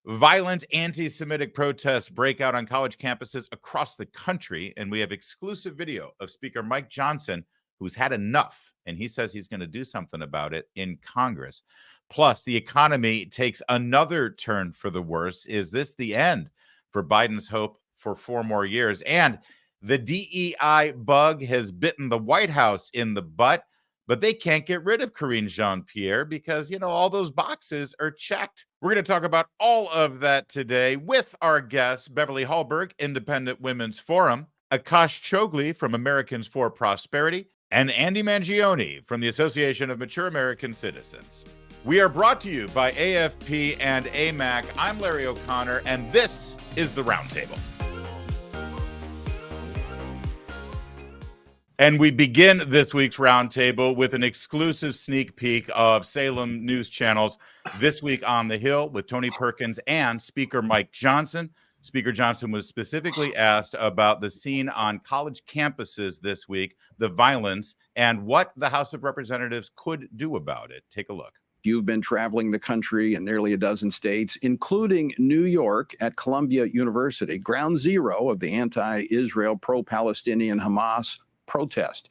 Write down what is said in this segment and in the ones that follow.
Violent anti-Semitic protests break out on college campuses across the country, and we have exclusive video of Speaker Mike Johnson, who's had enough, and he says he's going to do something about it in Congress. Plus, the economy takes another turn for the worse. Is this the end for Biden's hope for 4 more years? And the DEI bug has bitten the White House in the butt, but they can't get rid of Karine Jean-Pierre because, all those boxes are checked. We're going to talk about all of that today with our guests, Beverly Hallberg, Independent Women's Forum, Akash Chougule from Americans for Prosperity, and Andy Mangione from the Association of Mature American Citizens. We are brought to you by AFP and AMAC. I'm Larry O'Connor, and this is the Roundtable. And we begin this week's roundtable with an exclusive sneak peek of Salem News Channel's This Week on the Hill with Tony Perkins and Speaker Mike Johnson. Speaker Johnson was specifically asked about the scene on college campuses this week, the violence, and what the House of Representatives could do about it. Take a look. You've been traveling the country in nearly a dozen states, including New York at Columbia University, ground zero of the anti-Israel, pro-Palestinian Hamas protest.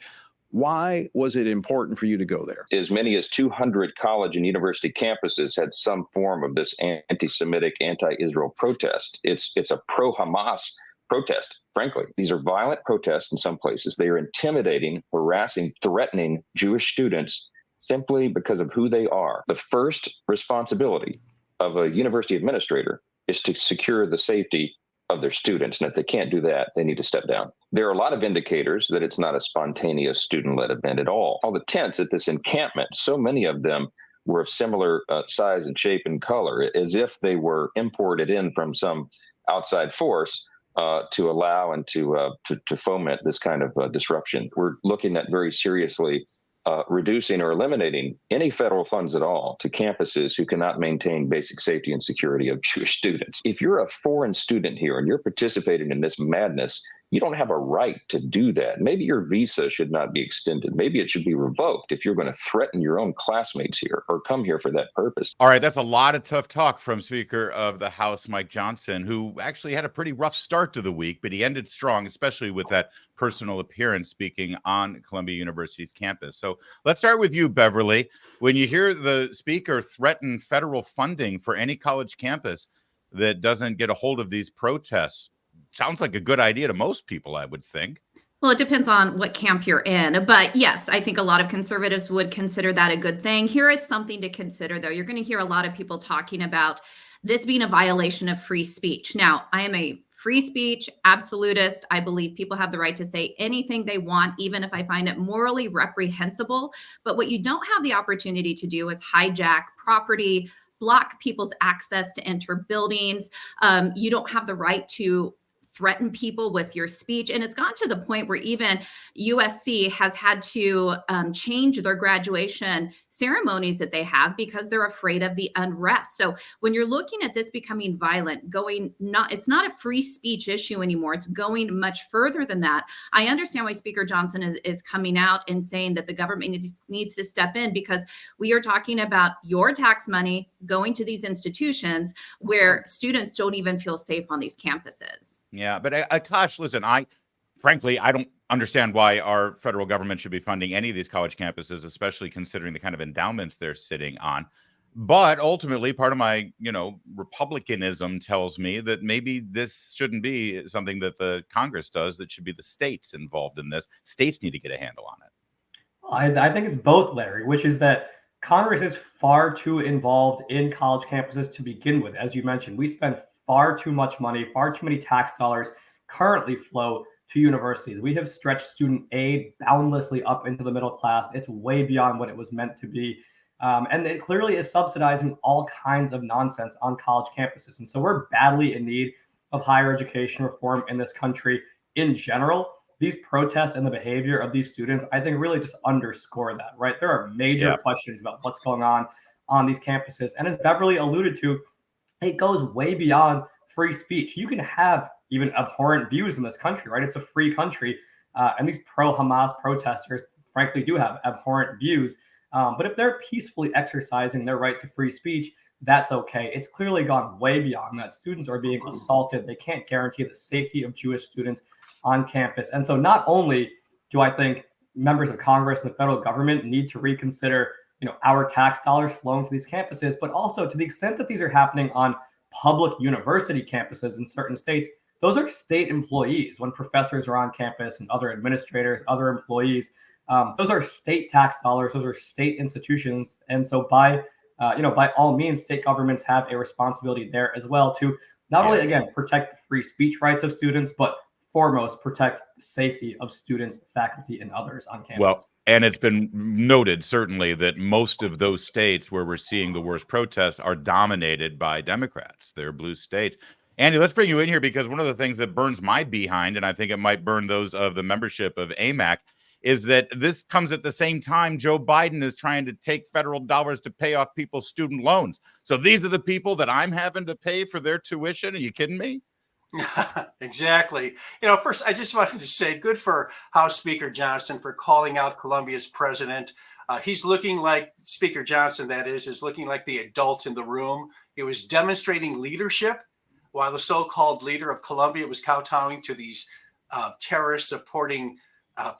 Why was it important for you to go there? As many as 200 college and university campuses had some form of this anti-Semitic, anti-Israel protest. It's a pro-Hamas protest, frankly. These are violent protests in some places. They are intimidating, harassing, threatening Jewish students simply because of who they are. The first responsibility of a university administrator is to secure the safety of their students. And if they can't do that, they need to step down. There are a lot of indicators that it's not a spontaneous student-led event at all. All the tents at this encampment, so many of them were of similar size and shape and color, as if they were imported in from some outside force to allow and to foment this kind of disruption. We're looking at very seriously reducing or eliminating any federal funds at all to campuses who cannot maintain basic safety and security of Jewish students. If you're a foreign student here and you're participating in this madness, you don't have a right to do that. Maybe your visa should not be extended. Maybe it should be revoked if you're going to threaten your own classmates here or come here for that purpose. All right, that's a lot of tough talk from Speaker of the House, Mike Johnson, who actually had a pretty rough start to the week, but he ended strong, especially with that personal appearance speaking on Columbia University's campus. So let's start with you, Beverly. When you hear the speaker threaten federal funding for any college campus that doesn't get a hold of these protests, sounds like a good idea to most people, I would think. Well, it depends on what camp you're in. But yes, I think a lot of conservatives would consider that a good thing. Here is something to consider, though. You're going to hear a lot of people talking about this being a violation of free speech. Now, I am a free speech absolutist. I believe people have the right to say anything they want, even if I find it morally reprehensible. But what you don't have the opportunity to do is hijack property, block people's access to enter buildings. You don't have the right to threaten people with your speech. And it's gotten to the point where even USC has had to change their graduation ceremonies that they have because they're afraid of the unrest. So when you're looking at this becoming violent, it's not a free speech issue anymore. It's going much further than that. I understand why Speaker Johnson is coming out and saying that the government needs to step in, because we are talking about your tax money going to these institutions where students don't even feel safe on these campuses. Yeah, but Akash, listen, frankly, I don't understand why our federal government should be funding any of these college campuses, especially considering the kind of endowments they're sitting on. But ultimately, part of my, republicanism tells me that maybe this shouldn't be something that the Congress does. That should be the states involved in this. States need to get a handle on it. I think it's both, Larry, which is that Congress is far too involved in college campuses to begin with. As you mentioned, we spend far too much money, far too many tax dollars currently flow to universities. We have stretched student aid boundlessly up into the middle class. It's way beyond what it was meant to be. And it clearly is subsidizing all kinds of nonsense on college campuses. And so we're badly in need of higher education reform in this country in general. These protests and the behavior of these students, I think, really just underscore that, right? There are major questions about what's going on these campuses. And as Beverly alluded to, it goes way beyond free speech. You can have even abhorrent views in this country, right? It's a free country. And these pro-Hamas protesters, frankly, do have abhorrent views. But if they're peacefully exercising their right to free speech, that's okay. It's clearly gone way beyond that. Students are being assaulted. They can't guarantee the safety of Jewish students on campus. And so not only do I think members of Congress and the federal government need to reconsider, our tax dollars flowing to these campuses, but also to the extent that these are happening on public university campuses in certain states, those are state employees. When professors are on campus and other administrators, other employees, those are state tax dollars. Those are state institutions. And so by all means, state governments have a responsibility there as well to not only, again, protect the free speech rights of students, but foremost, protect the safety of students, faculty, and others on campus. Well, and it's been noted, certainly, that most of those states where we're seeing the worst protests are dominated by Democrats. They're blue states. Andy, let's bring you in here, because one of the things that burns my behind, and I think it might burn those of the membership of AMAC, is that this comes at the same time Joe Biden is trying to take federal dollars to pay off people's student loans. So these are the people that I'm having to pay for their tuition. Are you kidding me? Exactly. First, I just wanted to say good for House Speaker Johnson for calling out Colombia's president. He's looking like, Speaker Johnson, that is looking like the adult in the room. He was demonstrating leadership while the so-called leader of Colombia was kowtowing to these terrorist supporting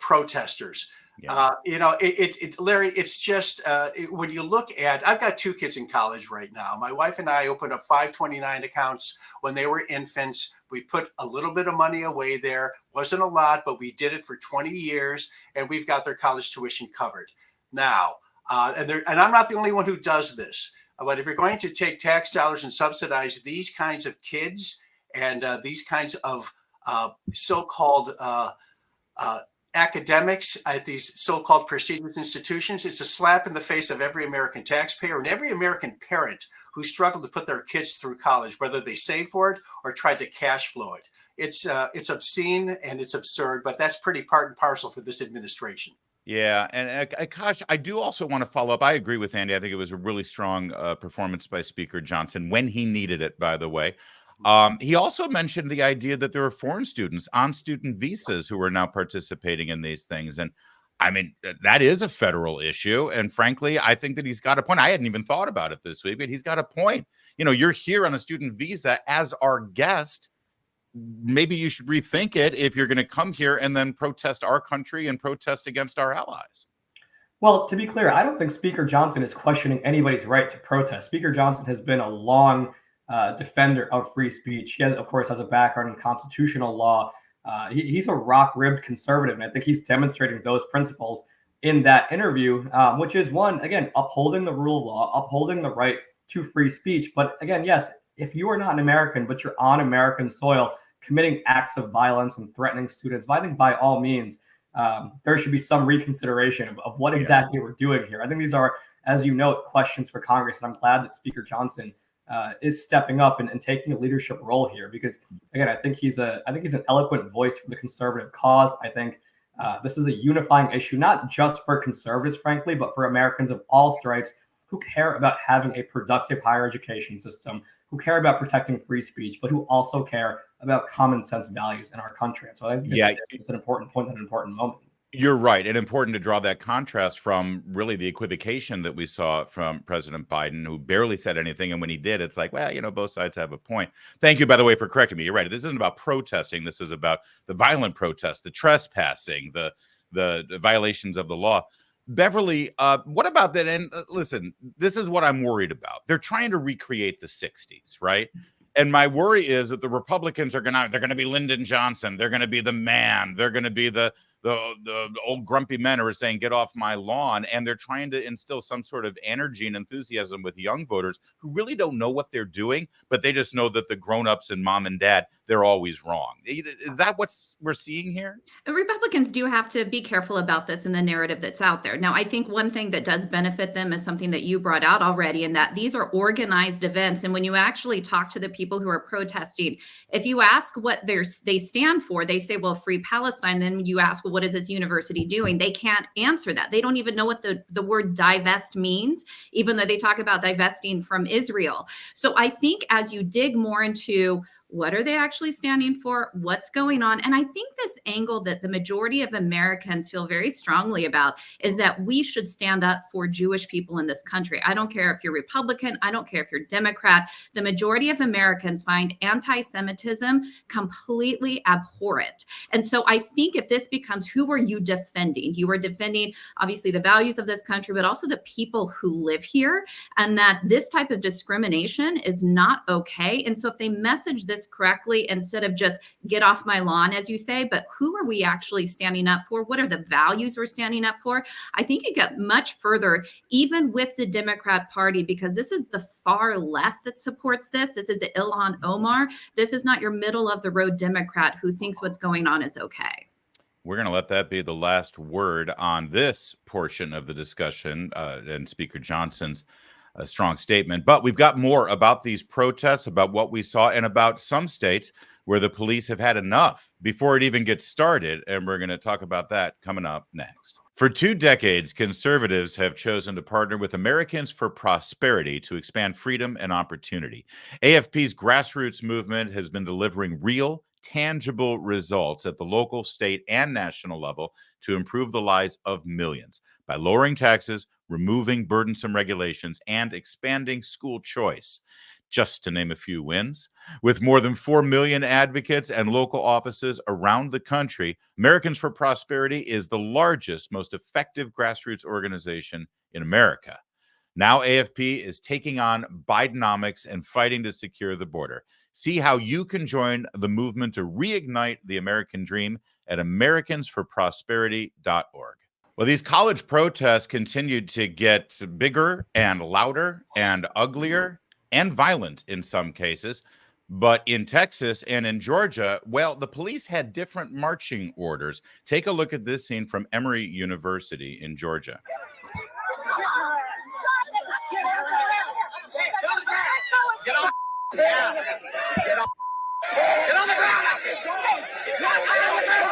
protesters. Yeah. Larry, it's just when you look at, I've got 2 kids in college right now. My wife and I opened up 529 accounts when they were infants. We put a little bit of money away there. Wasn't a lot, but we did it for 20 years, and we've got their college tuition covered now. And I'm not the only one who does this. But if you're going to take tax dollars and subsidize these kinds of kids and these kinds of so-called academics at these so-called prestigious institutions, it's a slap in the face of every American taxpayer and every American parent who struggled to put their kids through college, whether they saved for it or tried to cash flow it. It's obscene and it's absurd, but that's pretty part and parcel for this administration. Yeah, and Akash, I do also want to follow up. I agree with Andy. I think it was a really strong performance by Speaker Johnson when he needed it, by the way. He also mentioned the idea that there are foreign students on student visas who are now participating in these things. And I mean, that is a federal issue. And frankly, I think that he's got a point. I hadn't even thought about it this week, but he's got a point. You're here on a student visa as our guest. Maybe you should rethink it if you're going to come here and then protest our country and protest against our allies. Well, to be clear, I don't think Speaker Johnson is questioning anybody's right to protest. Speaker Johnson has been a long defender of free speech. He, of course, has a background in constitutional law. He's a rock-ribbed conservative, and I think he's demonstrating those principles in that interview, which is, one, again, upholding the rule of law, upholding the right to free speech. But again, yes, if you are not an American, but you're on American soil, committing acts of violence and threatening students, I think by all means, there should be some reconsideration of what exactly we're doing here. I think these are, as you note, questions for Congress, and I'm glad that Speaker Johnson is stepping up and taking a leadership role here, because again, I think he's an eloquent voice for the conservative cause. I think this is a unifying issue, not just for conservatives, frankly, but for Americans of all stripes who care about having a productive higher education system, who care about protecting free speech, but who also care about common sense values in our country. And so I think it's an important point at an important moment. You're right. And important to draw that contrast from really the equivocation that we saw from President Biden, who barely said anything. And when he did, it's like, well, both sides have a point. Thank you, by the way, for correcting me. You're right. This isn't about protesting. This is about the violent protests, the trespassing, the violations of the law. Beverly, what about that? And listen, this is what I'm worried about. They're trying to recreate the 60s, right? And my worry is that the Republicans they're going to be Lyndon Johnson. They're going to be the man. They're going to be the old grumpy men who are saying, get off my lawn. And they're trying to instill some sort of energy and enthusiasm with young voters who really don't know what they're doing, but they just know that the grownups and mom and dad, they're always wrong. Is that what we're seeing here? Republicans do have to be careful about this in the narrative that's out there. Now, I think one thing that does benefit them is something that you brought out already, and that these are organized events. And when you actually talk to the people who are protesting, if you ask what they stand for, they say, well, free Palestine. Then you ask, well, what is this university doing? They can't answer that. They don't even know what the word divest means, even though they talk about divesting from Israel. So I think as you dig more into What are they actually standing for? What's going on? And I think this angle that the majority of Americans feel very strongly about is that we should stand up for Jewish people in this country. I don't care if you're Republican. I don't care if you're Democrat. The majority of Americans find anti-Semitism completely abhorrent. And so I think if this becomes, who are you defending? You are defending, obviously, the values of this country, but also the people who live here, and that this type of discrimination is not okay. And so if they message this correctly, instead of just get off my lawn, as you say, but who are we actually standing up for? What are the values we're standing up for? I think it got much further, even with the Democrat Party, because this is the far left that supports this. This is Ilhan Omar. This is not your middle of the road Democrat who thinks what's going on is okay. We're going to let that be the last word on this portion of the discussion and Speaker Johnson's strong statement. But we've got more about these protests, about what we saw, and about some states where the police have had enough before it even gets started. And we're going to talk about that coming up next. For 2 decades, conservatives have chosen to partner with Americans for Prosperity to expand freedom and opportunity. AFP's grassroots movement has been delivering real, tangible results at the local, state, and national level to improve the lives of millions by lowering taxes, removing burdensome regulations, and expanding school choice, just to name a few wins. With more than 4 million advocates and local offices around the country, Americans for Prosperity is the largest, most effective grassroots organization in America. Now AFP is taking on Bidenomics and fighting to secure the border. See how you can join the movement to reignite the American dream at americansforprosperity.org. Well, these college protests continued to get bigger and louder and uglier and violent in some cases. But in Texas and in Georgia, well, the police had different marching orders. Take a look at this scene from Emory University in Georgia. Get on. Yeah. Get on. Get on the ground. Get on the ground.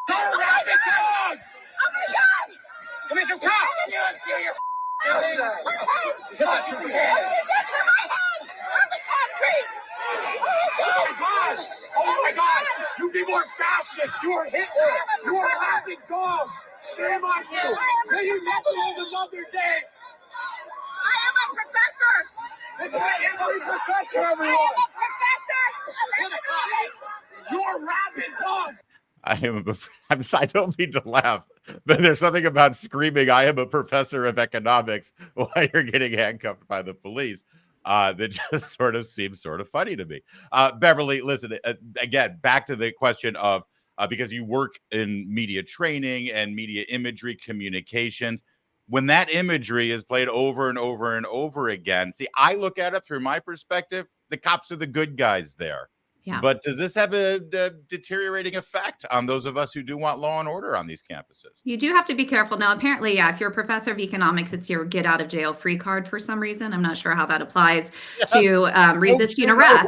Oh my God. Oh my God. Come here, some cops. Oh my God. You people are fascists. You are Hitler. You are laughing dogs. Shame on you. May you never live another day. I am a professor. This is an Emory professor, everyone. I am a professor. In the comics. You're rabid dogs. I don't mean to laugh, but there's something about screaming, I am a professor of economics while you're getting handcuffed by the police that just sort of seems sort of funny to me. Beverly, listen, again, back to the question of, because you work in media training and media imagery communications, when that imagery is played over and over and over again, see, I look at it through my perspective, the cops are the good guys there. Yeah. But does this have a deteriorating effect on those of us who do want law and order on these campuses? You do have to be careful. Now, apparently, yeah, if you're a professor of economics, it's your get out of jail free card for some reason. I'm not sure how that applies to resisting arrest.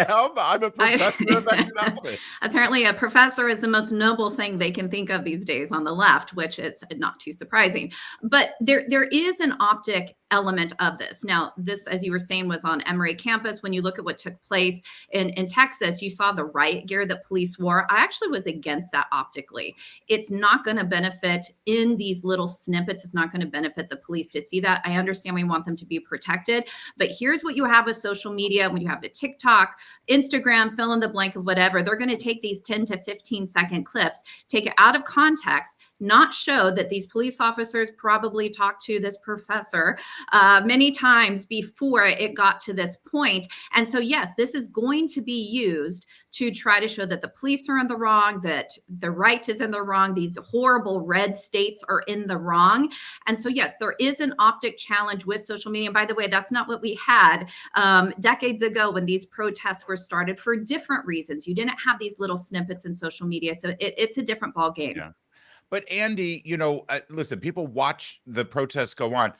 I'm a professor of economics. Apparently, a professor is the most noble thing they can think of these days on the left, which is not too surprising. But there is an optic element of this. Now, this, as you were saying, was on Emory campus. When you look at what took place in Texas, you saw the riot gear that police wore. I actually was against that optically. It's not going to benefit in these little snippets. It's not going to benefit the police to see that. I understand we want them to be protected, but here's what you have with social media. When you have a TikTok, Instagram, fill in the blank of whatever, they're going to take these 10 to 15 second clips, take it out of context, not show that these police officers probably talked to this professor many times before it got to this point. And so, yes, this is going to be used to try to show that the police are in the wrong, that the right is in the wrong, these horrible red states are in the wrong. And so, yes, there is an optic challenge with social media. And by the way, that's not what we had decades ago when these protests were started for different reasons. You didn't have these little snippets in social media. So it's a different ball game. Yeah. But Andy, listen, people watch the protests go on.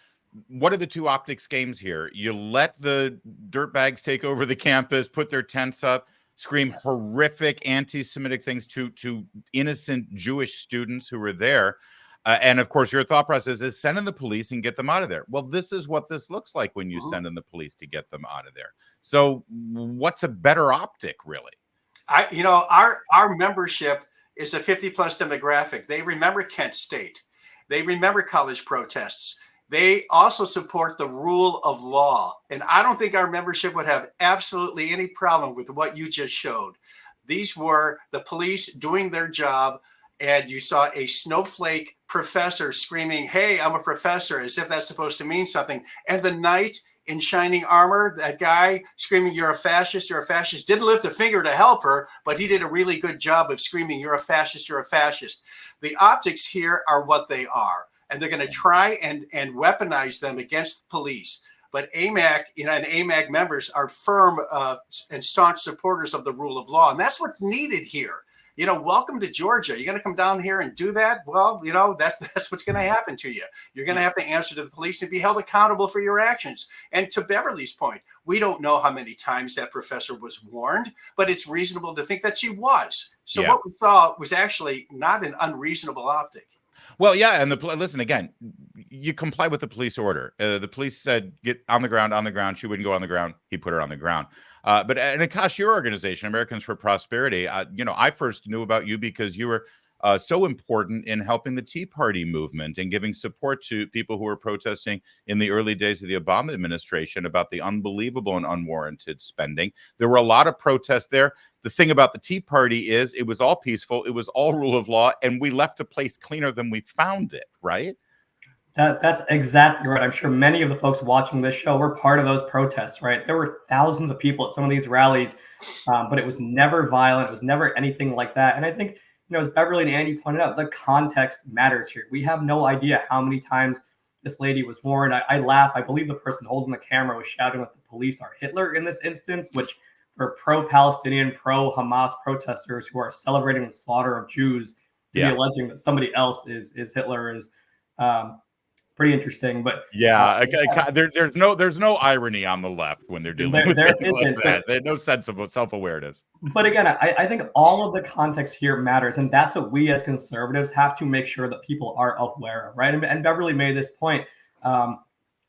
What are the two optics games here? You let the dirtbags take over the campus, put their tents up, scream horrific anti-Semitic things to innocent Jewish students who were there. And of course, your thought process is send in the police and get them out of there. Well, this is what this looks like when you send in the police to get them out of there. So what's a better optic, really? Our membership is a 50-plus demographic. They remember Kent State. They remember college protests. They also support the rule of law. And I don't think our membership would have absolutely any problem with what you just showed. These were the police doing their job, and you saw a snowflake professor screaming, "Hey, I'm a professor," as if that's supposed to mean something. And the knight in shining armor, that guy screaming, "You're a fascist, you're a fascist," didn't lift a finger to help her, but he did a really good job of screaming, "You're a fascist, you're a fascist." The optics here are what they are, and they're going to try and weaponize them against the police. But AMAC, and AMAC members are firm and staunch supporters of the rule of law, and that's what's needed here. Welcome to Georgia. You're going to come down here and do that? Well, that's what's going to happen to you. You're going to have to answer to the police and be held accountable for your actions. And to Beverly's point, we don't know how many times that professor was warned, but it's reasonable to think that she was. So what we saw was actually not an unreasonable optic. Well, yeah, and listen again. You comply with the police order. The police said get on the ground. She wouldn't go on the ground. He put her on the ground. But Akash, your organization, Americans for Prosperity, I first knew about you because you were so important in helping the Tea Party movement and giving support to people who were protesting in the early days of the Obama administration about the unbelievable and unwarranted spending. There were a lot of protests there. The thing about the Tea Party is it was all peaceful. It was all rule of law, and we left a place cleaner than we found it, right? That's exactly right. I'm sure many of the folks watching this show were part of those protests, right? There were thousands of people at some of these rallies, but it was never violent. It was never anything like that. And I think, as Beverly and Andy pointed out, the context matters here. We have no idea how many times this lady was warned. I laugh. I believe the person holding the camera was shouting that the police are Hitler in this instance, which for pro-Palestinian, pro-Hamas protesters who are celebrating the slaughter of Jews to be alleging that somebody else is Hitler is pretty interesting. But there's no irony on the left when they're dealing with things like that. There's no sense of self-awareness. But again, I think all of the context here matters, and that's what we as conservatives have to make sure that people are aware of, right? And Beverly made this point,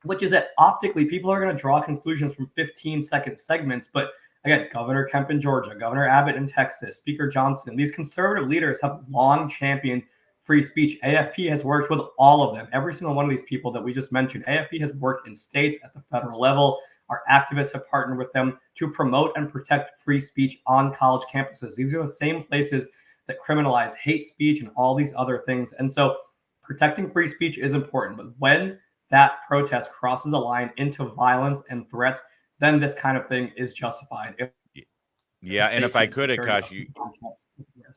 which is that optically people are going to draw conclusions from 15-second segments, but again, Governor Kemp in Georgia, Governor Abbott in Texas, Speaker Johnson, these conservative leaders have long championed free speech. AFP has worked with all of them. Every single one of these people that we just mentioned, AFP has worked in states at the federal level. Our activists have partnered with them to promote and protect free speech on college campuses. These are the same places that criminalize hate speech and all these other things. And so protecting free speech is important. But when that protest crosses a line into violence and threats, then this kind of thing is justified. And if I could, Akash,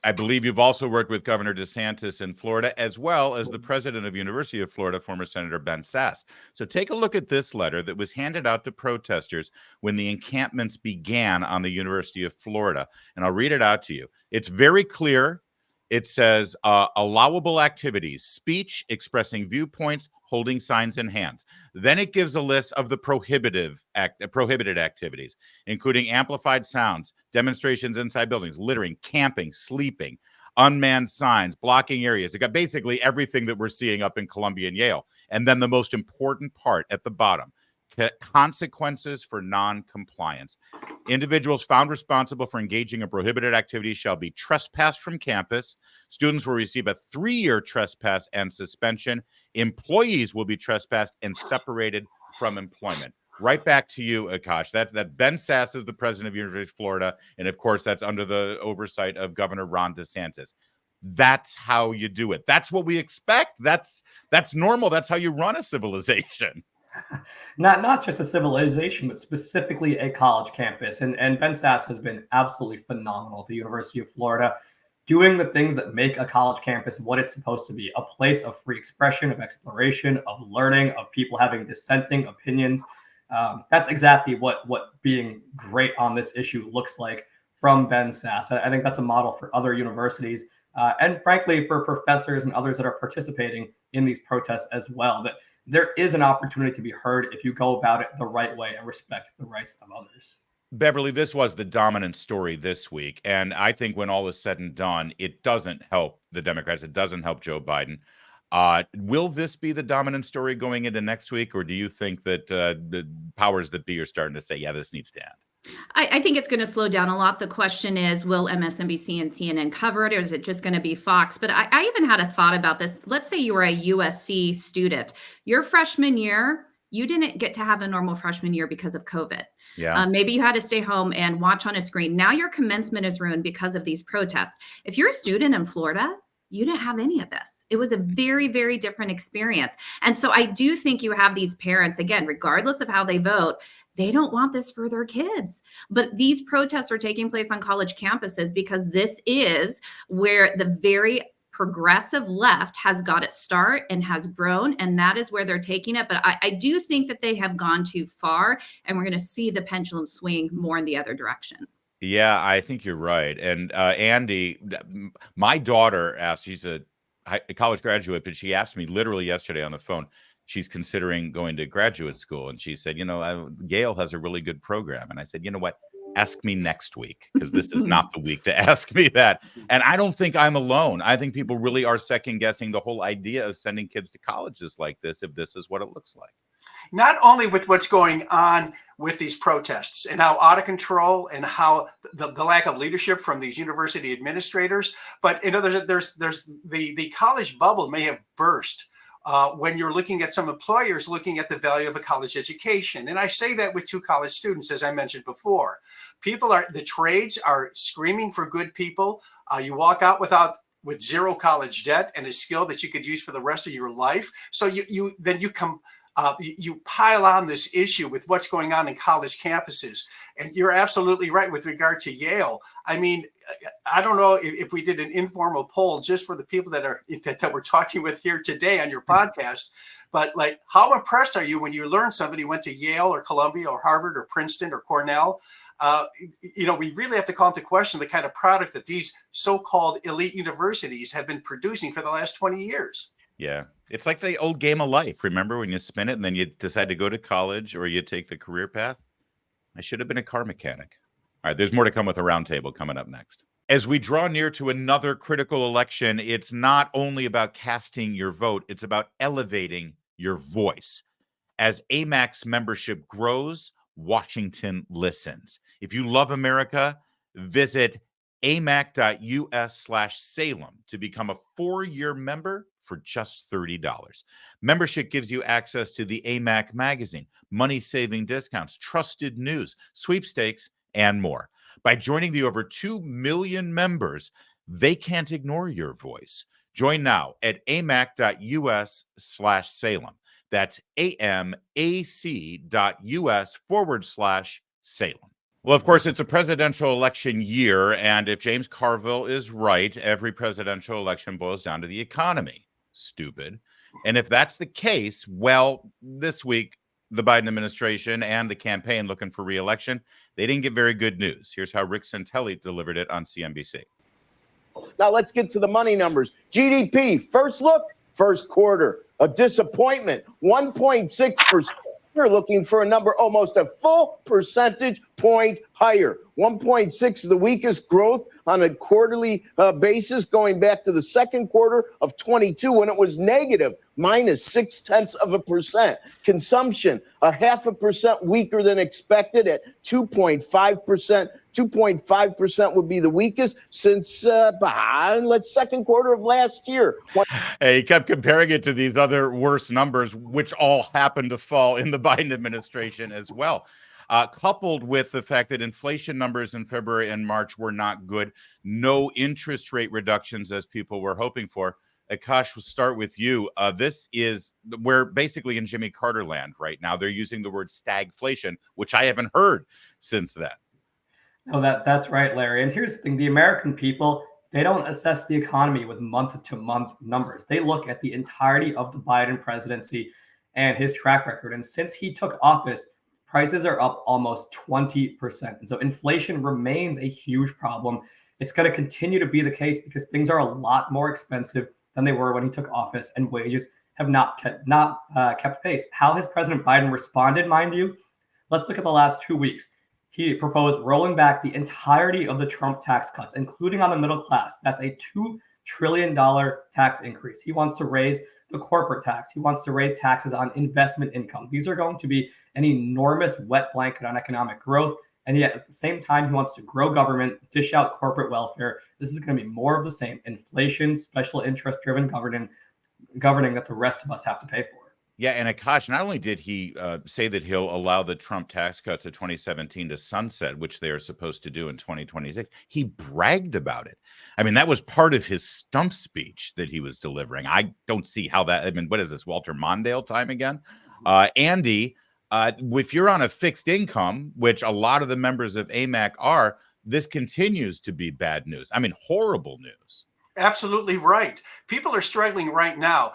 I believe you've also worked with Governor DeSantis in Florida, as well as the president of University of Florida, former Senator Ben Sasse. So take a look at this letter that was handed out to protesters when the encampments began on the University of Florida. And I'll read it out to you. It's very clear. It says allowable activities, speech, expressing viewpoints, holding signs in hands. Then it gives a list of the prohibited activities, including amplified sounds, demonstrations inside buildings, littering, camping, sleeping, unmanned signs, blocking areas. It got basically everything that we're seeing up in Columbia and Yale. And then the most important part at the bottom, consequences for non-compliance. Individuals found responsible for engaging in prohibited activities shall be trespassed from campus. Students will receive a 3-year trespass and suspension. Employees will be trespassed and separated from employment. Right back to you, Akash. That Ben Sasse is the president of University of Florida, and of course, that's under the oversight of Governor Ron DeSantis. That's how you do it. That's what we expect. That's normal. That's how you run a civilization. Not just a civilization, but specifically a college campus. And Ben Sasse has been absolutely phenomenal at the University of Florida, doing the things that make a college campus what it's supposed to be, a place of free expression, of exploration, of learning, of people having dissenting opinions. That's exactly what being great on this issue looks like from Ben Sasse. I think that's a model for other universities and frankly for professors and others that are participating in these protests as well, that there is an opportunity to be heard if you go about it the right way and respect the rights of others. Beverly, this was the dominant story this week. And I think when all is said and done, it doesn't help the Democrats. It doesn't help Joe Biden. Will this be the dominant story going into next week, or do you think that the powers that be are starting to say, yeah, this needs to end? I think it's going to slow down a lot. The question is, will MSNBC and CNN cover it, or is it just going to be Fox? But I even had a thought about this. Let's say you were a USC student. Your freshman year, you didn't get to have a normal freshman year because of COVID. Yeah. Maybe you had to stay home and watch on a screen. Now your commencement is ruined because of these protests. If you're a student in Florida, you didn't have any of this. It was a very, very different experience. And so I do think you have these parents, again, regardless of how they vote, they don't want this for their kids. But these protests are taking place on college campuses because this is where the very progressive left has got its start and has grown, and that is where they're taking it. But I do think that they have gone too far, and we're going to see the pendulum swing more in the other direction. Yeah, I think you're right. And Andy, my daughter asked, she's a college graduate, but she asked me literally yesterday on the phone, she's considering going to graduate school. And she said, Yale has a really good program. And I said, you know what? Ask me next week, because this is not the week to ask me that. And I don't think I'm alone. I think people really are second guessing the whole idea of sending kids to colleges like this, if this is what it looks like. Not only with what's going on with these protests and how out of control and how the lack of leadership from these university administrators, but there's the college bubble may have burst when you're looking at some employers looking at the value of a college education. And I say that with 2 college students, as I mentioned before. The trades are screaming for good people. You walk out with zero college debt and a skill that you could use for the rest of your life. So you pile on this issue with what's going on in college campuses. And you're absolutely right with regard to Yale. I mean, I don't know if we did an informal poll just for the people that we're talking with here today on your podcast, but like, how impressed are you when you learn somebody went to Yale or Columbia or Harvard or Princeton or Cornell? We really have to call into question the kind of product that these so-called elite universities have been producing for the last 20 years. Yeah. It's like the old game of life. Remember when you spin it and then you decide to go to college or you take the career path? I should have been a car mechanic. All right, there's more to come with a roundtable coming up next. As we draw near to another critical election, it's not only about casting your vote, it's about elevating your voice. As AMAC's membership grows, Washington listens. If you love America, visit amac.us/Salem to become a 4-year member for just $30. Membership gives you access to the AMAC magazine, money-saving discounts, trusted news, sweepstakes, and more. By joining the over 2 million members, they can't ignore your voice. Join now at amac.us/Salem. That's amac.us/Salem. Well, of course, it's a presidential election year, and if James Carville is right, every presidential election boils down to the economy. Stupid. And if that's the case, well, this week, the Biden administration and the campaign looking for re-election, they didn't get very good news. Here's how Rick Santelli delivered it on CNBC. Now let's get to the money numbers. GDP, first look, first quarter, a disappointment, 1.6%. You're looking for a number almost a full percentage point higher. 1.6, the weakest growth on a quarterly basis going back to the second quarter of 22 when it was negative, minus 0.6%. Consumption, 0.5% weaker than expected at 2.5%. 2.5% would be the weakest since second quarter of last year. He kept comparing it to these other worse numbers, which all happened to fall in the Biden administration as well. Coupled with the fact that inflation numbers in February and March were not good, no interest rate reductions as people were hoping for. Akash, we'll start with you. We're basically in Jimmy Carter land right now. They're using the word stagflation, which I haven't heard since then. No, that's right, Larry. And here's the thing. The American people, they don't assess the economy with month-to-month numbers. They look at the entirety of the Biden presidency and his track record. And since he took office, prices are up almost 20%. And so inflation remains a huge problem. It's going to continue to be the case because things are a lot more expensive than they were when he took office, and wages have not kept pace. How has President Biden responded, mind you? Let's look at the last 2 weeks. He proposed rolling back the entirety of the Trump tax cuts, including on the middle class. That's a $2 trillion tax increase. He wants to raise the corporate tax. He wants to raise taxes on investment income. These are going to be an enormous wet blanket on economic growth. And yet at the same time, he wants to grow government, dish out corporate welfare. This is going to be more of the same: inflation, special interest driven governing that the rest of us have to pay for. Yeah, and Akash, not only did he say that he'll allow the Trump tax cuts of 2017 to sunset, which they are supposed to do in 2026, he bragged about it. I mean, that was part of his stump speech that he was delivering. I don't see how that, I mean, what is this, Walter Mondale time again? Andy, if you're on a fixed income, which a lot of the members of AMAC are, this continues to be bad news. I mean, horrible news. Absolutely right. People are struggling right now.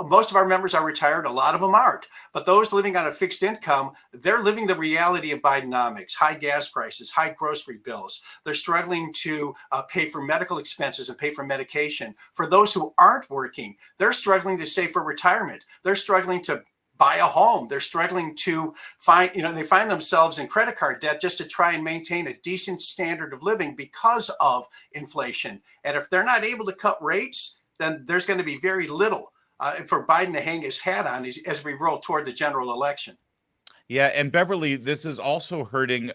Most of our members are retired. A lot of them aren't. But those living on a fixed income, they're living the reality of Bidenomics: high gas prices, high grocery bills. They're struggling to pay for medical expenses and pay for medication. For those who aren't working, they're struggling to save for retirement. They're struggling to buy a home. They're struggling to find, they find themselves in credit card debt just to try and maintain a decent standard of living because of inflation. And if they're not able to cut rates, then there's going to be very little for Biden to hang his hat on as we roll toward the general election. Yeah, and Beverly, this is also hurting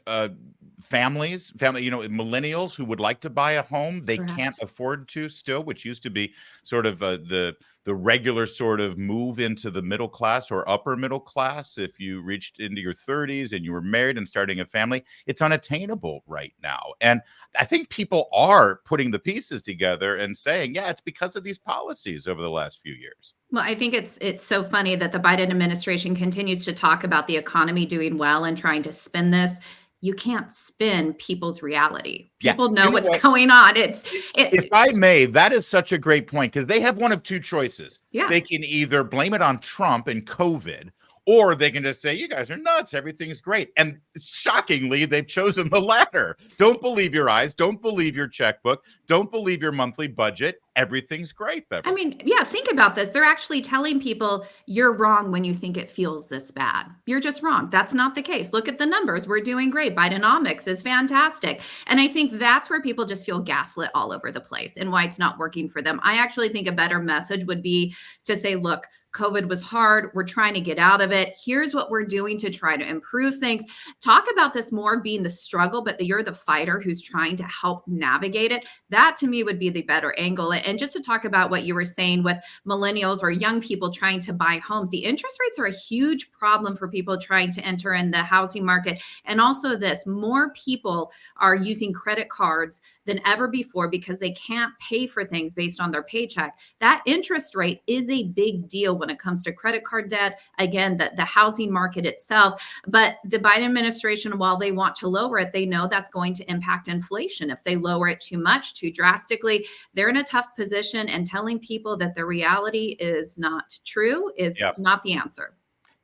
families, millennials who would like to buy a home. They can't afford to still, which used to be sort of the regular sort of move into the middle class or upper middle class. If you reached into your 30s and you were married and starting a family, it's unattainable right now. And I think people are putting the pieces together and saying, yeah, it's because of these policies over the last few years. Well, I think it's so funny that the Biden administration continues to talk about the economy doing well and trying to spin this. You can't spin people's reality. People know what's going on. If I may, that is such a great point, because they have one of two choices. Yeah. They can either blame it on Trump and COVID, or they can just say, you guys are nuts, everything's great. And shockingly, they've chosen the latter. Don't believe your eyes. Don't believe your checkbook. Don't believe your monthly budget. Everything's great, Beverly. I mean, yeah, think about this. They're actually telling people you're wrong when you think it feels this bad. You're just wrong. That's not the case. Look at the numbers. We're doing great. Bidenomics is fantastic. And I think that's where people just feel gaslit all over the place and why it's not working for them. I actually think a better message would be to say, look, COVID was hard. We're trying to get out of it. Here's what we're doing to try to improve things. Talk about this more being the struggle, but that you're the fighter who's trying to help navigate it. That to me would be the better angle. And just to talk about what you were saying with millennials or young people trying to buy homes, the interest rates are a huge problem for people trying to enter in the housing market. And also this, more people are using credit cards than ever before because they can't pay for things based on their paycheck. That interest rate is a big deal when it comes to credit card debt, again, the housing market itself. But the Biden administration, while they want to lower it, they know that's going to impact inflation. If they lower it too much, too drastically, they're in a tough position, and telling people that the reality is not true is not the answer.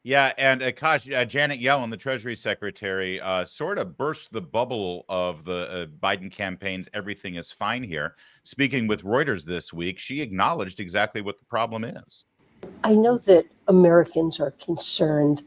Yeah, and Akash, Janet Yellen, the Treasury Secretary, sort of burst the bubble of the Biden campaign's "everything is fine" here. Speaking with Reuters this week, she acknowledged exactly what the problem is. I know that Americans are concerned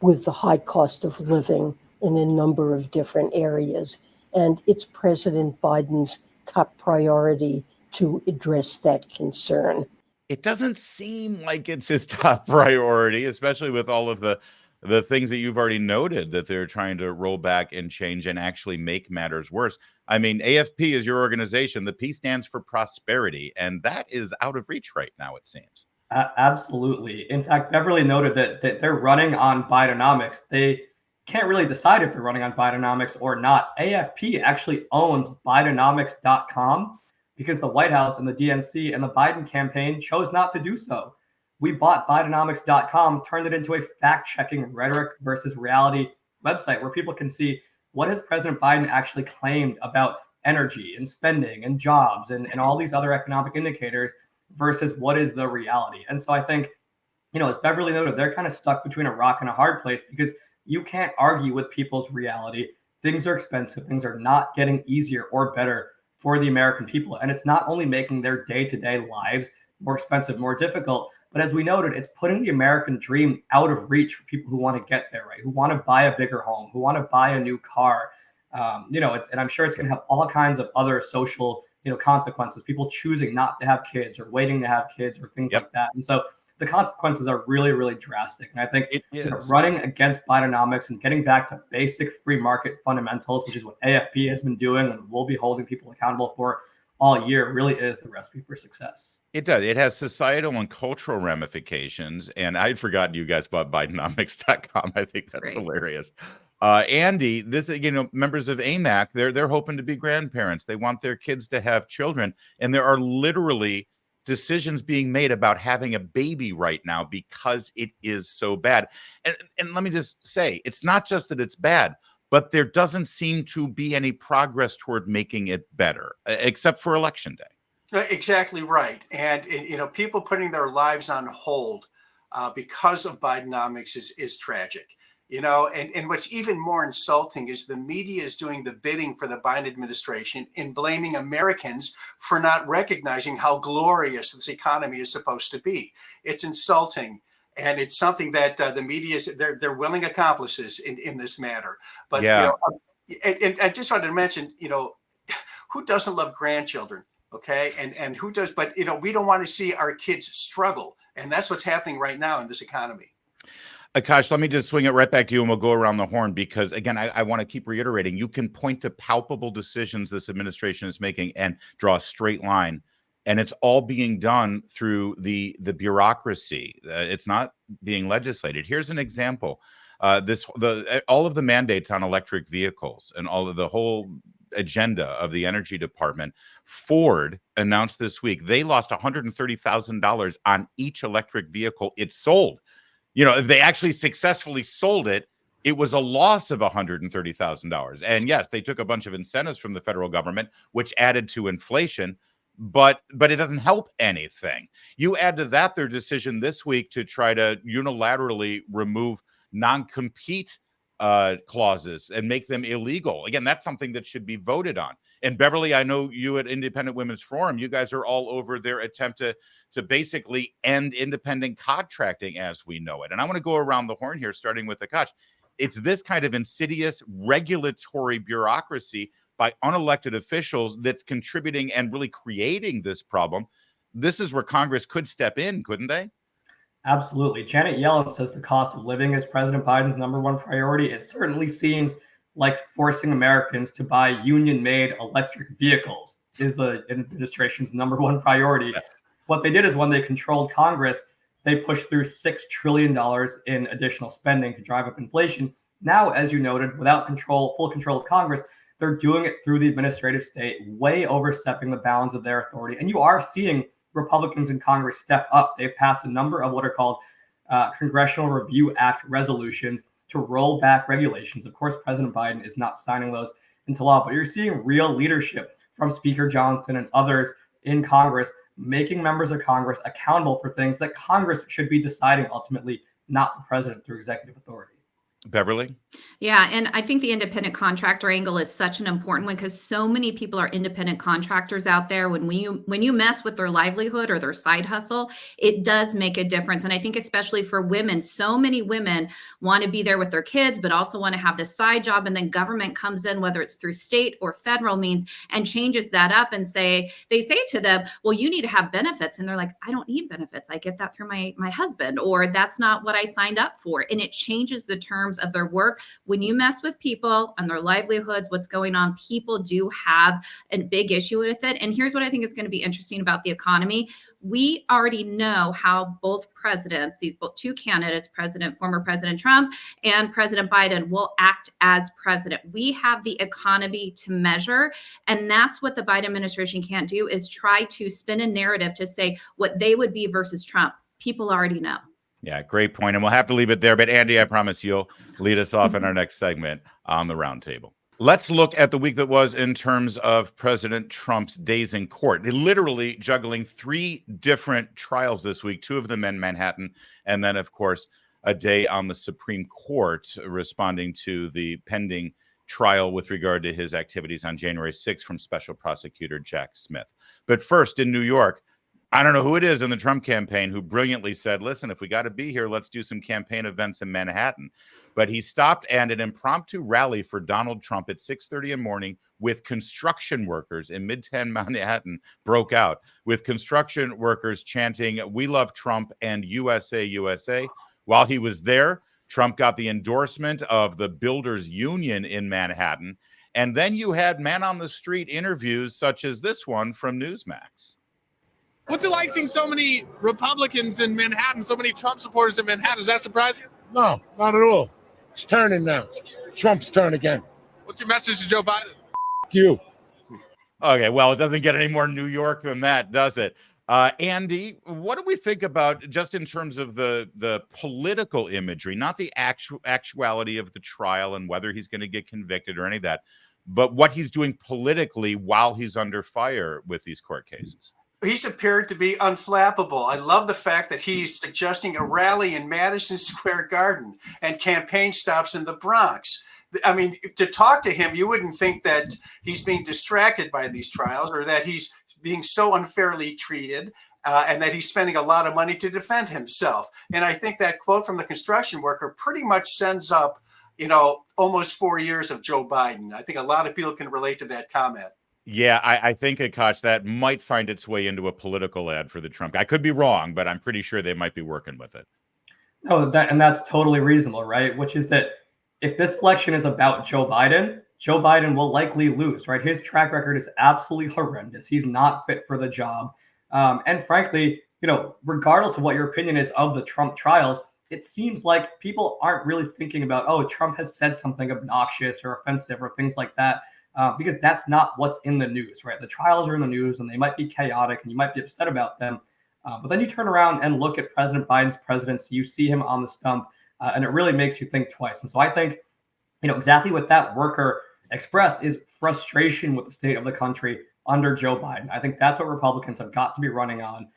with the high cost of living in a number of different areas, and it's President Biden's top priority to address that concern. It doesn't seem like it's his top priority, especially with all of the things that you've already noted that they're trying to roll back and change and actually make matters worse. I mean, AFP is your organization. The P stands for prosperity, and that is out of reach right now, it seems. Absolutely. In fact, Beverly noted that they're running on Bidenomics. They can't really decide if they're running on Bidenomics or not. AFP actually owns Bidenomics.com because the White House and the DNC and the Biden campaign chose not to do so. We bought Bidenomics.com, turned it into a fact-checking rhetoric versus reality website where people can see what has President Biden actually claimed about energy and spending and jobs and all these other economic indicators versus what is the reality. And so I think, as Beverly noted, they're kind of stuck between a rock and a hard place because you can't argue with people's reality. Things are expensive. Things are not getting easier or better for the American people. And it's not only making their day-to-day lives more expensive, more difficult, but as we noted, it's putting the American dream out of reach for people who want to get there, right? Who want to buy a bigger home, who want to buy a new car. And I'm sure it's going to have all kinds of other social consequences, people choosing not to have kids or waiting to have kids or things like that. And so the consequences are really, really drastic. And I think It is. running against Bidenomics and getting back to basic free market fundamentals, which is what AFP has been doing and will be holding people accountable for all year, really is the recipe for success. It does. It has societal and cultural ramifications. And I'd forgotten you guys bought Bidenomics.com. I think that's Great. hilarious. Andy, this, members of AMAC, they're hoping to be grandparents. They want their kids to have children. And there are literally decisions being made about having a baby right now because it is so bad. And let me just say, it's not just that it's bad, but there doesn't seem to be any progress toward making it better, except for Election Day. Exactly right. And, people putting their lives on hold because of Bidenomics is tragic. And what's even more insulting is the media is doing the bidding for the Biden administration and blaming Americans for not recognizing how glorious this economy is supposed to be. It's insulting. And it's something that the media is, they're willing accomplices in this matter. But, Yeah. And I just wanted to mention, who doesn't love grandchildren? Okay. And who does, but, we don't want to see our kids struggle. And that's what's happening right now in this economy. Akash, let me just swing it right back to you and we'll go around the horn because, again, I want to keep reiterating, you can point to palpable decisions this administration is making and draw a straight line. And it's all being done through the bureaucracy. It's not being legislated. Here's an example. All of the mandates on electric vehicles and all of the whole agenda of the Energy Department, Ford announced this week they lost $130,000 on each electric vehicle it sold. If they actually successfully sold it, it was a loss of $130,000. And yes, they took a bunch of incentives from the federal government, which added to inflation, but it doesn't help anything. You add to that their decision this week to try to unilaterally remove non-compete clauses and make them illegal. Again, that's something that should be voted on. And Beverly, I know you at Independent Women's Forum, you guys are all over their attempt to basically end independent contracting as we know it. And I want to go around the horn here, starting with Akash. It's this kind of insidious regulatory bureaucracy by unelected officials that's contributing and really creating this problem. This is where Congress could step in, couldn't they? Absolutely. Janet Yellen says the cost of living is President Biden's #1 priority. It certainly seems like forcing Americans to buy union-made electric vehicles is the administration's #1 priority. Yes. What they did is when they controlled Congress, they pushed through $6 trillion in additional spending to drive up inflation. Now, as you noted, without full control of Congress, they're doing it through the administrative state, way overstepping the bounds of their authority. And you are seeing Republicans in Congress step up. They've passed a number of what are called Congressional Review Act resolutions to roll back regulations. Of course, President Biden is not signing those into law, but you're seeing real leadership from Speaker Johnson and others in Congress, making members of Congress accountable for things that Congress should be deciding ultimately, not the president through executive authority. Beverly? Yeah, and I think the independent contractor angle is such an important one because so many people are independent contractors out there. When you mess with their livelihood or their side hustle, it does make a difference. And I think especially for women, so many women want to be there with their kids, but also want to have this side job. And then government comes in, whether it's through state or federal means, and changes that up and they say to them, well, you need to have benefits. And they're like, I don't need benefits. I get that through my husband, or that's not what I signed up for. And it changes the terms of their work. When you mess with people and their livelihoods, what's going on, people do have a big issue with it. And here's what I think is going to be interesting about the economy. We already know how both presidents, these two candidates, former President Trump and President Biden, will act as president. We have the economy to measure. And that's what the Biden administration can't do, is try to spin a narrative to say what they would be versus Trump. People already know. Yeah, great point. And we'll have to leave it there. But Andy, I promise you'll lead us off in our next segment on the roundtable. Let's look at the week that was in terms of President Trump's days in court. Literally juggling 3 different trials this week, 2 of them in Manhattan, and then, of course, a day on the Supreme Court responding to the pending trial with regard to his activities on January 6th from Special Prosecutor Jack Smith. But first, in New York, I don't know who it is in the Trump campaign who brilliantly said, listen, if we got to be here, let's do some campaign events in Manhattan. But he stopped and an impromptu rally for Donald Trump at 6:30 in the morning with construction workers in Midtown Manhattan broke out, with construction workers chanting, "We love Trump" and "USA, USA." While he was there, Trump got the endorsement of the Builders Union in Manhattan. And then you had man on the street interviews such as this one from Newsmax. What's it like seeing so many Republicans in Manhattan, so many Trump supporters in Manhattan? Does that surprise you? No, not at all. It's turning now. Trump's turn again. What's your message to Joe Biden? F you. Okay, well, it doesn't get any more New York than that, does it? Andy, what do we think about just in terms of the political imagery, not the actuality of the trial and whether he's going to get convicted or any of that, but what he's doing politically while he's under fire with these court cases? He's appeared to be unflappable. I love the fact that he's suggesting a rally in Madison Square Garden and campaign stops in the Bronx. I mean, to talk to him, you wouldn't think that he's being distracted by these trials or that he's being so unfairly treated and that he's spending a lot of money to defend himself. And I think that quote from the construction worker pretty much sends up, almost 4 years of Joe Biden. I think a lot of people can relate to that comment. Yeah, I think, Akash, that might find its way into a political ad for the Trump. I could be wrong, but I'm pretty sure they might be working with it. No, that's totally reasonable, right? Which is that if this election is about Joe Biden will likely lose, right? His track record is absolutely horrendous. He's not fit for the job. And frankly, regardless of what your opinion is of the Trump trials, it seems like people aren't really thinking about, oh, Trump has said something obnoxious or offensive or things like that. Because that's not what's in the news, right? The trials are in the news and they might be chaotic and you might be upset about them. But then you turn around and look at President Biden's presidency, you see him on the stump, and it really makes you think twice. And so I think, exactly what that worker expressed is frustration with the state of the country under Joe Biden. I think that's what Republicans have got to be running on,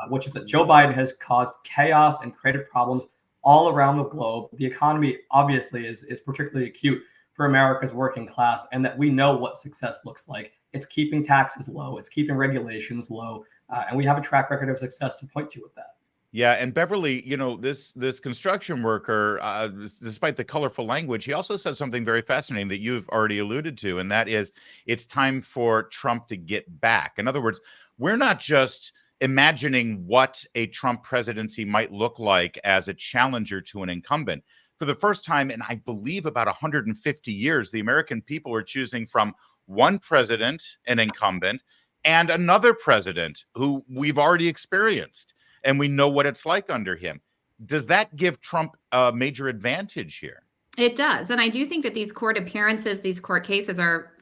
which is that Joe Biden has caused chaos and created problems all around the globe. The economy obviously is particularly acute for America's working class, and that we know what success looks like. It's keeping taxes low, it's keeping regulations low, and we have a track record of success to point to with that. Yeah, and Beverly, this construction worker, despite the colorful language, he also said something very fascinating that you've already alluded to, and that is it's time for Trump to get back. In other words, we're not just imagining what a Trump presidency might look like as a challenger to an incumbent. For the first time in, I believe, about 150 years, the American people are choosing from one president, an incumbent, and another president who we've already experienced, and we know what it's like under him. Does that give Trump a major advantage here? It does. And I do think that these court appearances, these court cases are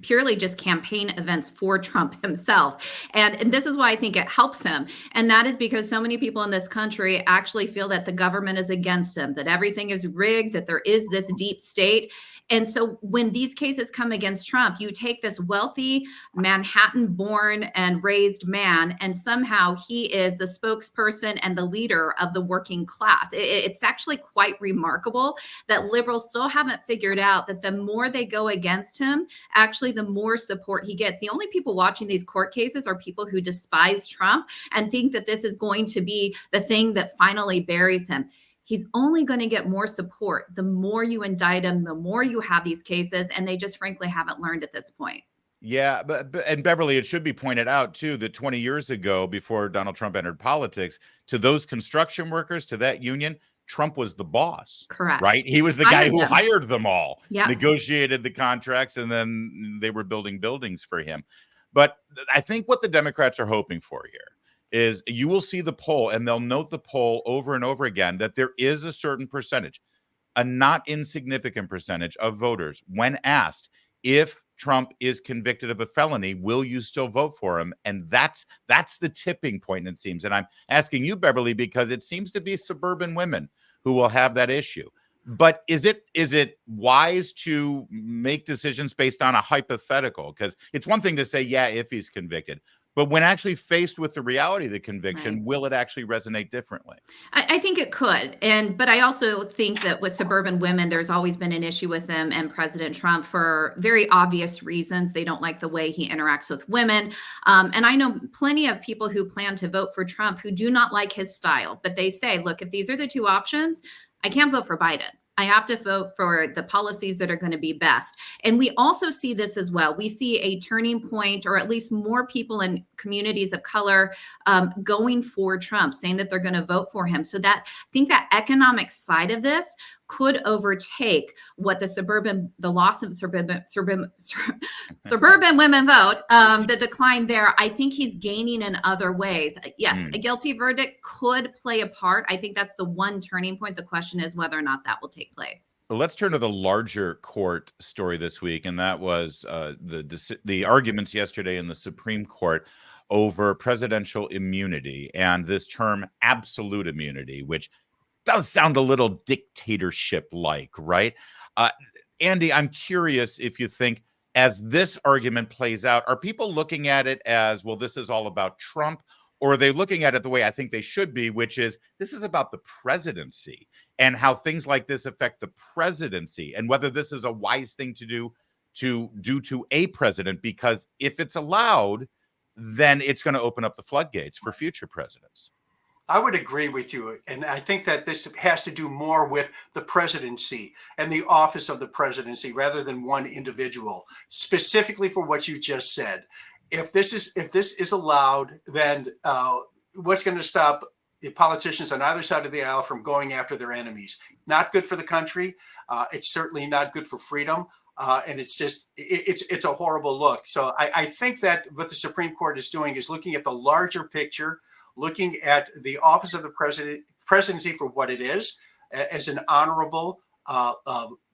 purely just campaign events for Trump himself. And this is why I think it helps him. And that is because so many people in this country actually feel that the government is against him, that everything is rigged, that there is this deep state. And so when these cases come against Trump, you take this wealthy Manhattan-born and raised man, and somehow he is the spokesperson and the leader of the working class. It's actually quite remarkable that liberals still haven't figured out that the more they go against him, actually the more support he gets. The only people watching these court cases are people who despise Trump and think that this is going to be the thing that finally buries him. He's only going to get more support the more you indict him, the more you have these cases, and they just frankly haven't learned at this point. Yeah, and Beverly, it should be pointed out too that 20 years ago, before Donald Trump entered politics, to those construction workers, to that union, Trump was the boss. Correct. Right? He was the guy who hired them all, yes, negotiated the contracts, and then they were building buildings for him. But I think what the Democrats are hoping for here is you will see the poll, and they'll note the poll over and over again, that there is a certain percentage, a not insignificant percentage of voters, when asked if Trump is convicted of a felony, will you still vote for him? And that's the tipping point, it seems. And I'm asking you, Beverly, because it seems to be suburban women who will have that issue. But is it wise to make decisions based on a hypothetical? Because it's one thing to say, yeah, if he's convicted. But when actually faced with the reality of the conviction, Right. will it actually resonate differently? I think it could. But I also think that with suburban women, there's always been an issue with them and President Trump for very obvious reasons. They don't like the way he interacts with women. And I know plenty of people who plan to vote for Trump who do not like his style, but they say, look, if these are the two options, I can't vote for Biden. I have to vote for the policies that are going to be best. And we also see this as well. We see a turning point, or at least more people in communities of color going for Trump, saying that they're going to vote for him. So that I think that economic side of this could overtake what the loss of suburban women vote, the decline there. I think he's gaining in other ways. Yes, a guilty verdict could play a part. I think that's the one turning point. The question is whether or not that will take place. Well, let's turn to the larger court story this week, and that was the arguments yesterday in the Supreme Court over presidential immunity and this term absolute immunity, which does sound a little dictatorship-like, right? Andy, I'm curious if you think, as this argument plays out, are people looking at it as, well, this is all about Trump, or are they looking at it the way I think they should be, which is this is about the presidency and how things like this affect the presidency and whether this is a wise thing to do to a president, because if it's allowed, then it's going to open up the floodgates for future presidents. I would agree with you. And I think that this has to do more with the presidency and the office of the presidency rather than one individual, specifically for what you just said. If this is allowed, then what's going to stop the politicians on either side of the aisle from going after their enemies? Not good for the country. It's certainly not good for freedom. And it's a horrible look. So I think that what the Supreme Court is doing is looking at the larger picture, looking at the office of the presidency for what it is, as an honorable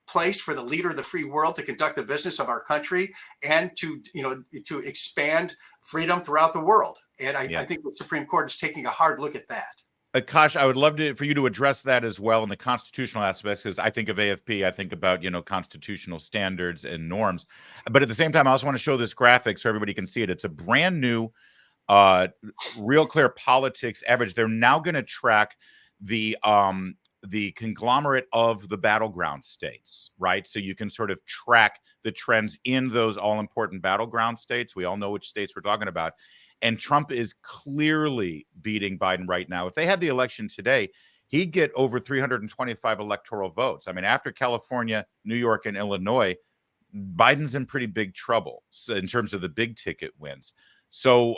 place for the leader of the free world to conduct the business of our country and to expand freedom throughout the world. And I think the Supreme Court is taking a hard look at that. Akash, I would love for you to address that as well in the constitutional aspects, because I think of AFP, I think about, constitutional standards and norms. But at the same time, I also want to show this graphic so everybody can see it. It's a brand new Real Clear Politics average. They're now going to track the conglomerate of the battleground states, right? So you can sort of track the trends in those all-important battleground states. We all know which states we're talking about. And Trump is clearly beating Biden right now. If they had the election today, he'd get over 325 electoral votes. I mean, after California, New York, and Illinois, Biden's in pretty big trouble in terms of the big ticket wins. So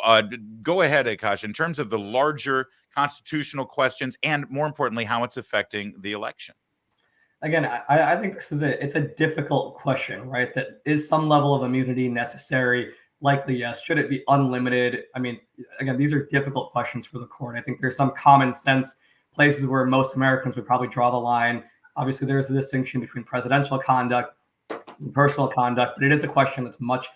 go ahead, Akash, in terms of the larger constitutional questions and, more importantly, how it's affecting the election. Again, I think it's a difficult question, right? That is some level of immunity necessary? Likely, yes. Should it be unlimited? I mean, again, these are difficult questions for the court. I think there's some common sense places where most Americans would probably draw the line. Obviously, there's a distinction between presidential conduct and personal conduct, but it is a question that's much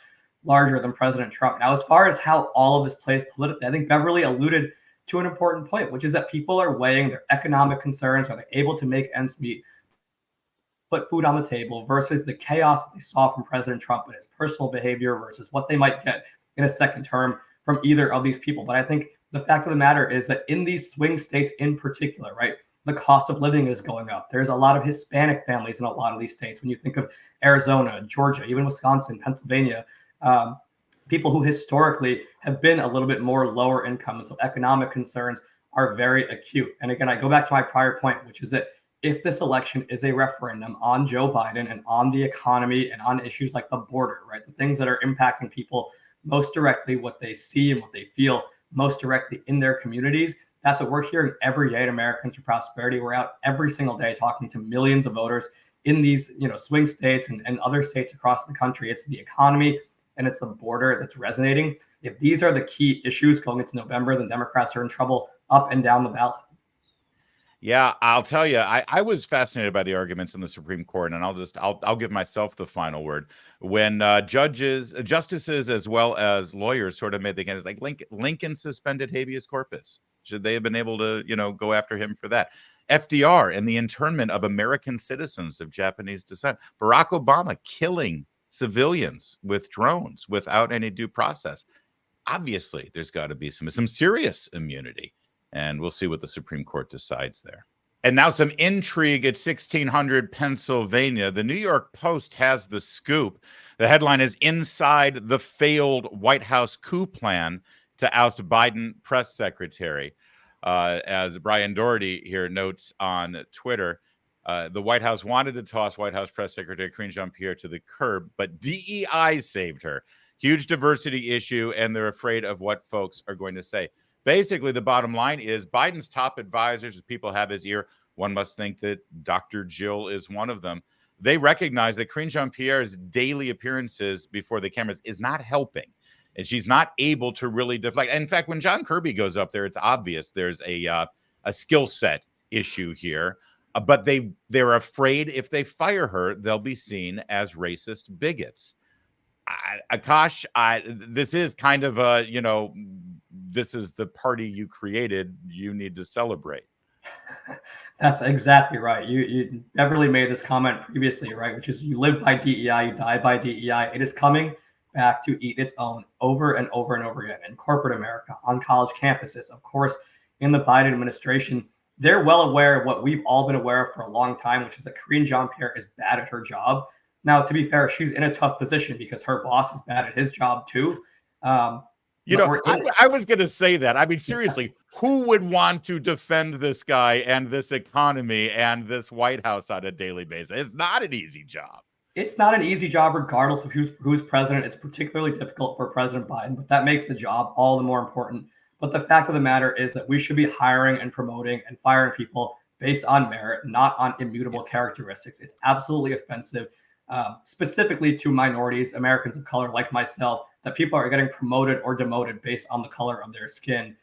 larger than President Trump. Now, as far as how all of this plays politically, I think Beverly alluded to an important point, which is that people are weighing their economic concerns. Are they able to make ends meet, put food on the table, versus the chaos that they saw from President Trump and his personal behavior versus what they might get in a second term from either of these people. But I think the fact of the matter is that in these swing states in particular, right, the cost of living is going up. There's a lot of Hispanic families in a lot of these states. When you think of Arizona, Georgia, even Wisconsin, Pennsylvania, people who historically have been a little bit more lower income. And so economic concerns are very acute. And again, I go back to my prior point, which is that if this election is a referendum on Joe Biden and on the economy and on issues like the border, right, the things that are impacting people most directly, what they see and what they feel most directly in their communities, that's what we're hearing every day at Americans for Prosperity. We're out every single day talking to millions of voters in these, swing states and other states across the country. It's the economy and it's the border that's resonating. If these are the key issues going into November, then Democrats are in trouble up and down the ballot. Yeah, I'll tell you, I was fascinated by the arguments in the Supreme Court, and I'll give myself the final word. When justices, as well as lawyers, sort of made the case, like Lincoln suspended habeas corpus. Should they have been able to, go after him for that? FDR and the internment of American citizens of Japanese descent. Barack Obama killing civilians with drones without any due process. obviously there's got to be some serious immunity, and we'll see what the Supreme Court decides there. And now some intrigue at 1600 Pennsylvania. The New York Post has the scoop. The headline is "Inside the Failed White House Coup Plan to Oust Biden Press Secretary." As Brian Doherty here notes on Twitter, the White House wanted to toss White House Press Secretary Karine Jean-Pierre to the curb, but DEI saved her. Huge diversity issue, and they're afraid of what folks are going to say. Basically, the bottom line is Biden's top advisors, as people have his ear, one must think that Dr. Jill is one of them. They recognize that Karine Jean-Pierre's daily appearances before the cameras is not helping, and she's not able to really deflect. In fact, when John Kirby goes up there, it's obvious there's a skill set issue here. But they're afraid if they fire her, they'll be seen as racist bigots. Akash, this is kind of a, this is the party you created. You need to celebrate. That's exactly right. You Beverly made this comment previously, right? Which is, you live by DEI, you die by DEI. It is coming back to eat its own over and over and over again in corporate America, on college campuses, of course, in the Biden administration. They're well aware of what we've all been aware of for a long time, which is that Karine Jean-Pierre is bad at her job. Now, to be fair, she's in a tough position because her boss is bad at his job too. I was going to say that. I mean, seriously, who would want to defend this guy and this economy and this White House on a daily basis? It's not an easy job. It's not an easy job, regardless of who's president. It's particularly difficult for President Biden, but that makes the job all the more important. But the fact of the matter is that we should be hiring and promoting and firing people based on merit, not on immutable characteristics. It's absolutely offensive, specifically to minorities, Americans of color like myself, that people are getting promoted or demoted based on the color of their skin.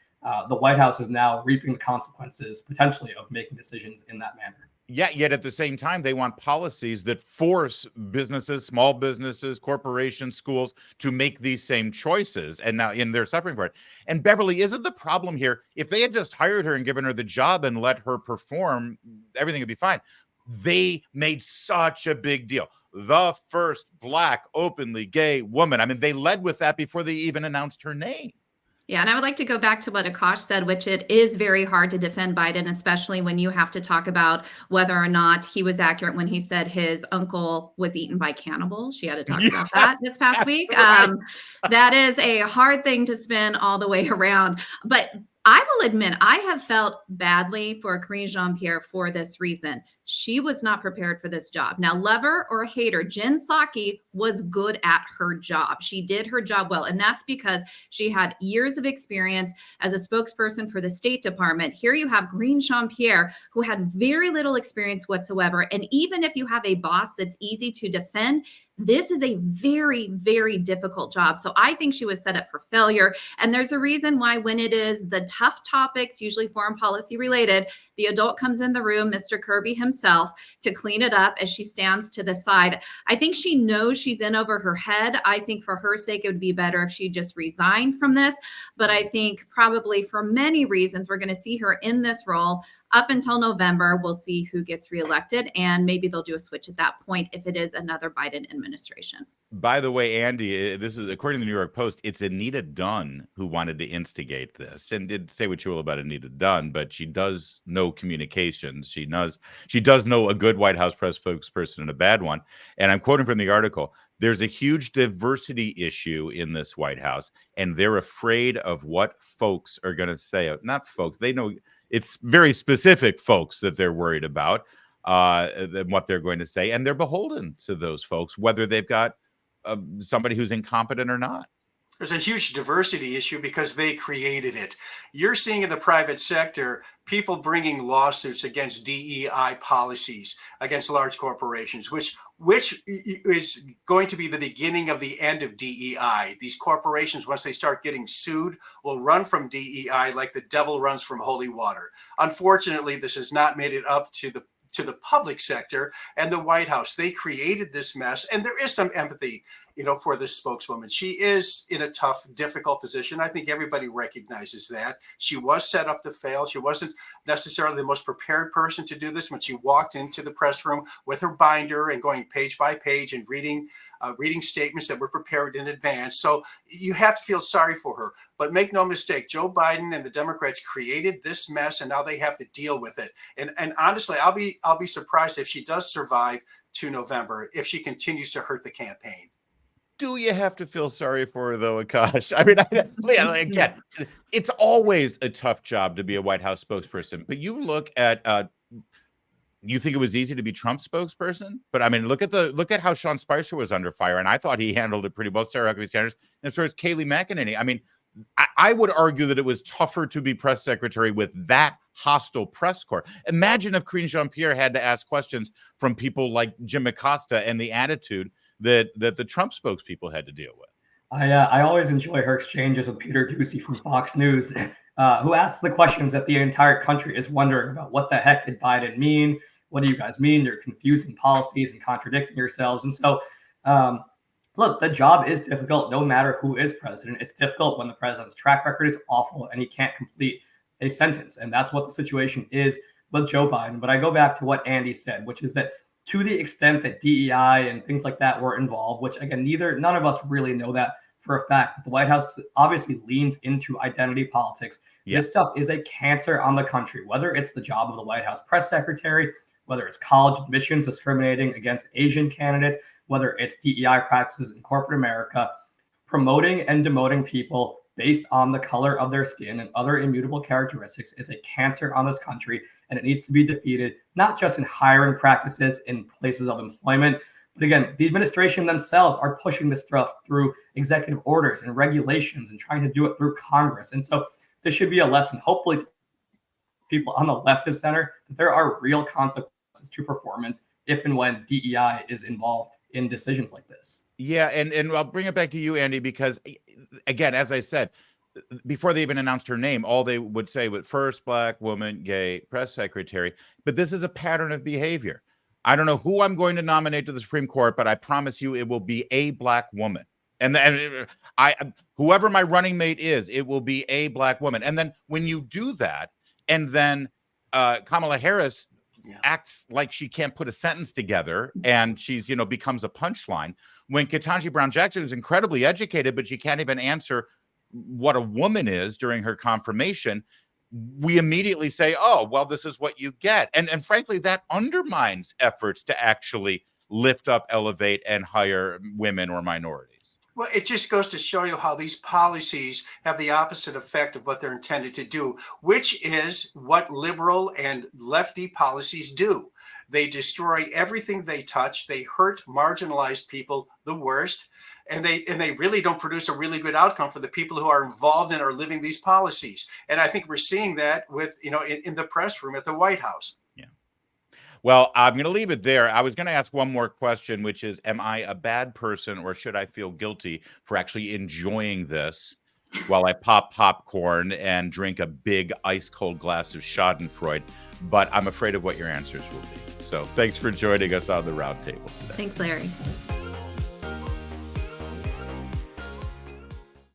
The White House is now reaping the consequences, potentially, of making decisions in that manner. Yeah, yet at the same time, they want policies that force businesses, small businesses, corporations, schools to make these same choices. And now they're suffering for it. And Beverly, isn't the problem here, if they had just hired her and given her the job and let her perform, everything would be fine. They made such a big deal. The first Black openly gay woman. I mean, they led with that before they even announced her name. Yeah, and I would like to go back to what Akash said, which it is very hard to defend Biden, especially when you have to talk about whether or not he was accurate when he said his uncle was eaten by cannibals. She had to talk about that this past week. Right. That is a hard thing to spin all the way around. But I will admit, I have felt badly for Karine Jean-Pierre for this reason. She was not prepared for this job. Now, lover or hater, Jen Psaki was good at her job. She did her job well, and that's because she had years of experience as a spokesperson for the State Department. Here you have Karine Jean-Pierre, who had very little experience whatsoever. And even if you have a boss that's easy to defend, this is a very, very difficult job. So I think she was set up for failure. And there's a reason why when it is the tough topics, usually foreign policy related, the adult comes in the room, Mr. Kirby himself, to clean it up as she stands to the side. I think she knows she's in over her head. I think for her sake, it would be better if she just resigned from this. But I think probably for many reasons, we're going to see her in this role up until November. We'll see who gets reelected, and maybe they'll do a switch at that point if it is another Biden administration. By the way, Andy, this is according to the New York Post. It's Anita Dunn who wanted to instigate this, and did say what you will about Anita Dunn, but she does know communications. She does know a good White House press spokesperson and a bad one. And I'm quoting from the article: "There's a huge diversity issue in this White House, and they're afraid of what folks are going to say." Not folks; they know it's very specific folks that they're worried about, what they're going to say, and they're beholden to those folks, whether they've got somebody who's incompetent or not. There's a huge diversity issue because they created it. You're seeing in the private sector people bringing lawsuits against DEI policies, against large corporations, which is going to be the beginning of the end of DEI. These corporations, once they start getting sued, will run from DEI like the devil runs from holy water. Unfortunately, this has not made it up to the public sector and the White House. They created this mess, and there is some empathy for this spokeswoman. She is in a tough, difficult position. I think everybody recognizes that. She was set up to fail. She wasn't necessarily the most prepared person to do this when she walked into the press room with her binder and going page by page and reading statements that were prepared in advance. So you have to feel sorry for her. But make no mistake, Joe Biden and the Democrats created this mess, and now they have to deal with it. And honestly, I'll be surprised if she does survive to November, if she continues to hurt the campaign. Do you have to feel sorry for her, though, Akash? I mean, again, it's always a tough job to be a White House spokesperson. But you look at, you think it was easy to be Trump's spokesperson? But I mean, look at how Sean Spicer was under fire, and I thought he handled it pretty well. Sarah Huckabee Sanders, and so is Kayleigh McEnany. I mean, I would argue that it was tougher to be press secretary with that hostile press corps. Imagine if Karine Jean-Pierre had to ask questions from people like Jim Acosta and the attitude that the Trump spokespeople had to deal with. I always enjoy her exchanges with Peter Doocy from Fox News, who asks the questions that the entire country is wondering about. What the heck did Biden mean? What do you guys mean? You're confusing policies and contradicting yourselves. And so, look, the job is difficult no matter who is president. It's difficult when the president's track record is awful and he can't complete a sentence. And that's what the situation is with Joe Biden. But I go back to what Andy said, which is that to the extent that DEI and things like that were involved, which again, none of us really know that for a fact, but the White House obviously leans into identity politics. Yeah. This stuff is a cancer on the country, whether it's the job of the White House press secretary, whether it's college admissions discriminating against Asian candidates, whether it's DEI practices in corporate America. Promoting and demoting people based on the color of their skin and other immutable characteristics is a cancer on this country, and it needs to be defeated, not just in hiring practices in places of employment, but again, the administration themselves are pushing this stuff through executive orders and regulations and trying to do it through Congress. And so this should be a lesson, hopefully, to people on the left of center, that there are real consequences to performance if and when DEI is involved in decisions like this. Yeah, and I'll bring it back to you, Andy, because again, as I said, before they even announced her name, all they would say was first Black woman, gay press secretary. But this is a pattern of behavior. I don't know who I'm going to nominate to the Supreme Court, but I promise you it will be a Black woman. And whoever my running mate is, it will be a Black woman. And then when you do that, and then Kamala Harris acts like she can't put a sentence together, and she's, becomes a punchline. When Ketanji Brown Jackson is incredibly educated, but she can't even answer what a woman is during her confirmation, we immediately say, oh, well, this is what you get. And frankly, that undermines efforts to actually lift up, elevate, and hire women or minorities. Well, it just goes to show you how these policies have the opposite effect of what they're intended to do, which is what liberal and lefty policies do. They destroy everything they touch. They hurt marginalized people the worst. And they really don't produce a really good outcome for the people who are involved and are living these policies. And I think we're seeing that with, in the press room at the White House. Yeah. Well, I'm going to leave it there. I was going to ask one more question, which is, am I a bad person, or should I feel guilty for actually enjoying this while I pop popcorn and drink a big ice cold glass of Schadenfreude? But I'm afraid of what your answers will be. So thanks for joining us on the Roundtable today. Thanks, Larry.